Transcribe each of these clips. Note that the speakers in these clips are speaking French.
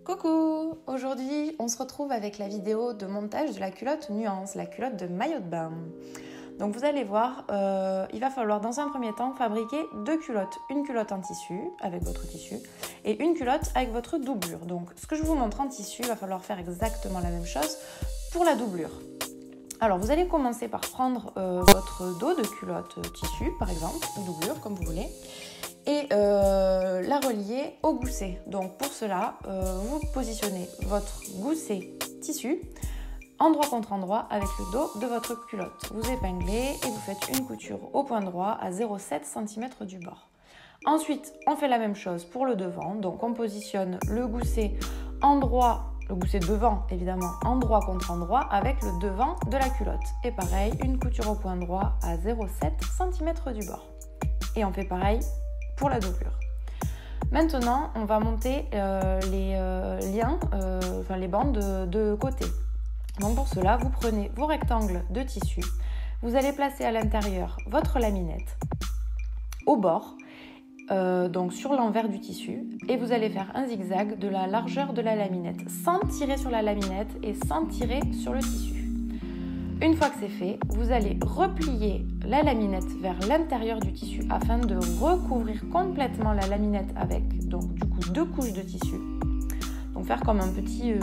Coucou! Aujourd'hui, on se retrouve avec la vidéo de montage de la culotte nuance, la culotte de maillot de bain. Donc vous allez voir, il va falloir dans un premier temps fabriquer deux culottes. Une culotte en tissu, avec votre tissu, et une culotte avec votre doublure. Donc ce que je vous montre en tissu, il va falloir faire exactement la même chose pour la doublure. Alors vous allez commencer par prendre votre dos de culotte tissu, par exemple, ou doublure, comme vous voulez, et la relier au gousset. Donc pour cela, vous positionnez votre gousset tissu endroit contre endroit avec le dos de votre culotte. Vous épinglez et vous faites une couture au point droit à 0,7 cm du bord. Ensuite, on fait la même chose pour le devant. Donc on positionne le gousset le gousset devant évidemment, endroit contre endroit avec le devant de la culotte. Et pareil, une couture au point droit à 0,7 cm du bord. Et on fait pareil pour la doublure. Maintenant, on va monter les bandes de côté. Donc pour cela, vous prenez vos rectangles de tissu, vous allez placer à l'intérieur votre laminette au bord, donc sur l'envers du tissu, et vous allez faire un zigzag de la largeur de la laminette, sans tirer sur la laminette et sans tirer sur le tissu. Une fois que c'est fait, vous allez replier la laminette vers l'intérieur du tissu afin de recouvrir complètement la laminette avec donc du coup deux couches de tissu. Donc faire comme un petit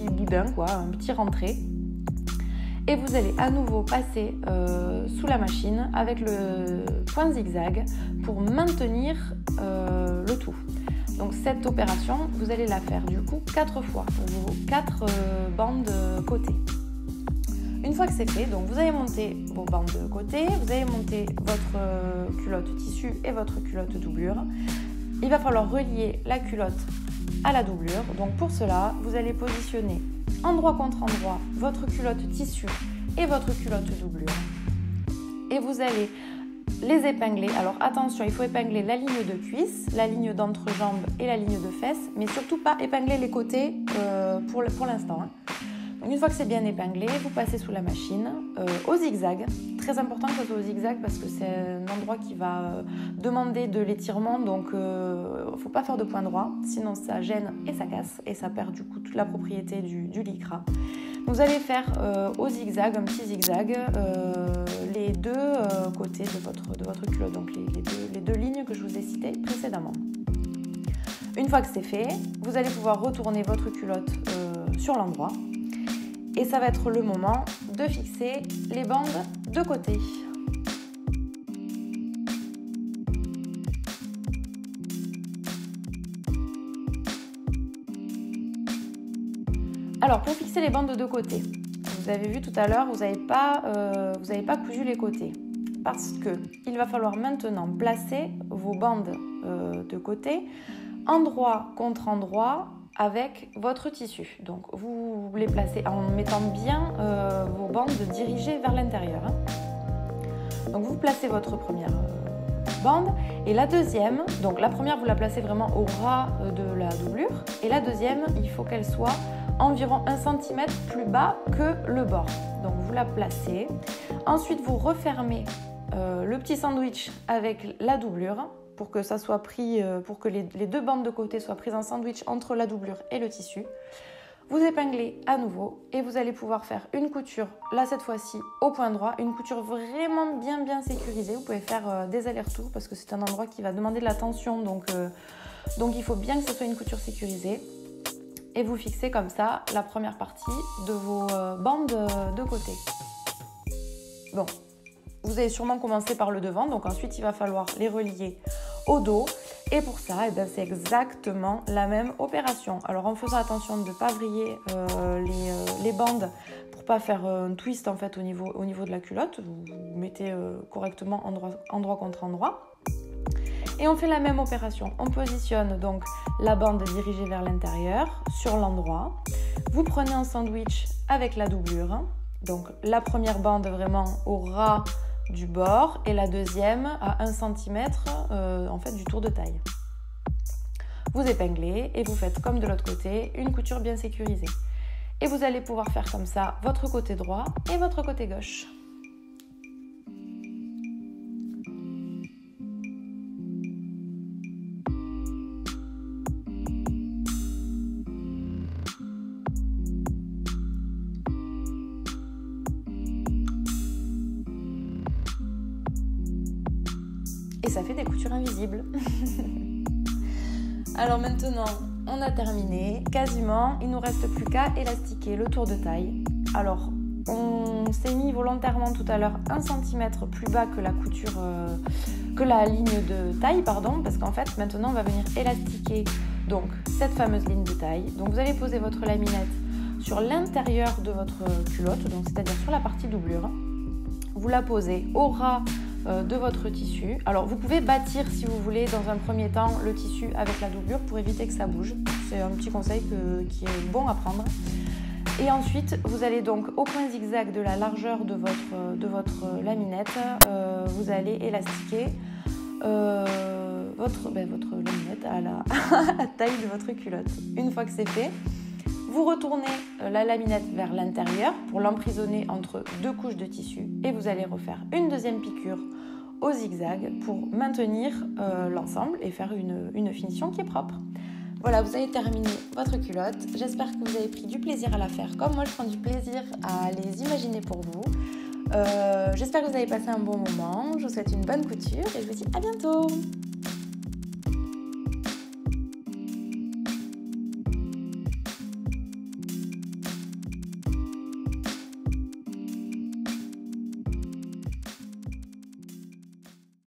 boudin, un petit rentré. Et vous allez à nouveau passer sous la machine avec le point zigzag pour maintenir le tout. Donc cette opération, vous allez la faire du coup 4 fois pour vos 4 bandes côté. Une fois que c'est fait, donc vous allez monter vos bandes de côté, vous allez monter votre culotte tissu et votre culotte doublure. Il va falloir relier la culotte à la doublure. Donc pour cela, vous allez positionner endroit contre endroit votre culotte tissu et votre culotte doublure. Et vous allez les épingler. Alors attention, il faut épingler la ligne de cuisse, la ligne d'entrejambe et la ligne de fesse, mais surtout pas épingler les côtés pour l'instant. Donc une fois que c'est bien épinglé, vous passez sous la machine au zigzag. Très important que ce soit au zigzag parce que c'est un endroit qui va demander de l'étirement, donc il ne faut pas faire de point droit, sinon ça gêne et ça casse et ça perd du coup toute la propriété du lycra. Vous allez faire au zigzag, un petit zigzag, les deux côtés de votre culotte, donc les deux lignes que je vous ai citées précédemment. Une fois que c'est fait, vous allez pouvoir retourner votre culotte sur l'endroit. Et ça va être le moment de fixer les bandes de côté. Alors pour fixer les bandes de côté, vous avez vu tout à l'heure, vous n'avez pas cousu les côtés. Parce qu'il va falloir maintenant placer vos bandes de côté endroit contre endroit avec votre tissu. Donc vous les placez en mettant bien vos bandes dirigées vers l'intérieur. Donc vous placez votre première bande et la deuxième, donc la première vous la placez vraiment au ras de la doublure et la deuxième il faut qu'elle soit environ 1 cm plus bas que le bord. Donc vous la placez. Ensuite vous refermez le petit sandwich avec la doublure pour que ça soit pris, pour que les deux bandes de côté soient prises en sandwich entre la doublure et le tissu. Vous épinglez à nouveau et vous allez pouvoir faire une couture, là cette fois-ci au point droit, une couture vraiment bien sécurisée. Vous pouvez faire des allers-retours parce que c'est un endroit qui va demander de la tension, donc il faut bien que ce soit une couture sécurisée. Et vous fixez comme ça la première partie de vos bandes de côté. Bon, vous allez sûrement commencer par le devant, donc ensuite il va falloir les relier au dos. Et pour ça, c'est exactement la même opération. Alors en faisant attention de ne pas vriller les bandes pour ne pas faire un twist en fait, au niveau de la culotte. Vous mettez correctement endroit contre endroit. Et on fait la même opération. On positionne donc la bande dirigée vers l'intérieur sur l'endroit. Vous prenez un sandwich avec la doublure. Donc la première bande vraiment au ras du bord et la deuxième à 1 cm en fait, du tour de taille. Vous épinglez et vous faites comme de l'autre côté, une couture bien sécurisée. Et vous allez pouvoir faire comme ça votre côté droit et votre côté gauche. ça fait des coutures invisibles. Alors maintenant, on a terminé, quasiment, il nous reste plus qu'à élastiquer le tour de taille. Alors, on s'est mis volontairement tout à l'heure 1 cm plus bas que la couture, que la ligne de taille, pardon, parce qu'en fait, maintenant, on va venir élastiquer donc cette fameuse ligne de taille. Donc, vous allez poser votre laminette sur l'intérieur de votre culotte, donc c'est-à-dire sur la partie doublure. Vous la posez au ras de votre tissu. Alors vous pouvez bâtir si vous voulez dans un premier temps le tissu avec la doublure pour éviter que ça bouge. C'est un petit conseil qui est bon à prendre. Et ensuite vous allez donc au point zigzag de la largeur de votre laminette, vous allez élastiquer votre laminette à la taille de votre culotte. Une fois que c'est fait, vous retournez la laminette vers l'intérieur pour l'emprisonner entre 2 couches de tissu et vous allez refaire une deuxième piqûre au zigzag pour maintenir l'ensemble et faire une finition qui est propre. Voilà, vous avez terminé votre culotte. J'espère que vous avez pris du plaisir à la faire comme moi je prends du plaisir à les imaginer pour vous. J'espère que vous avez passé un bon moment. Je vous souhaite une bonne couture et je vous dis à bientôt.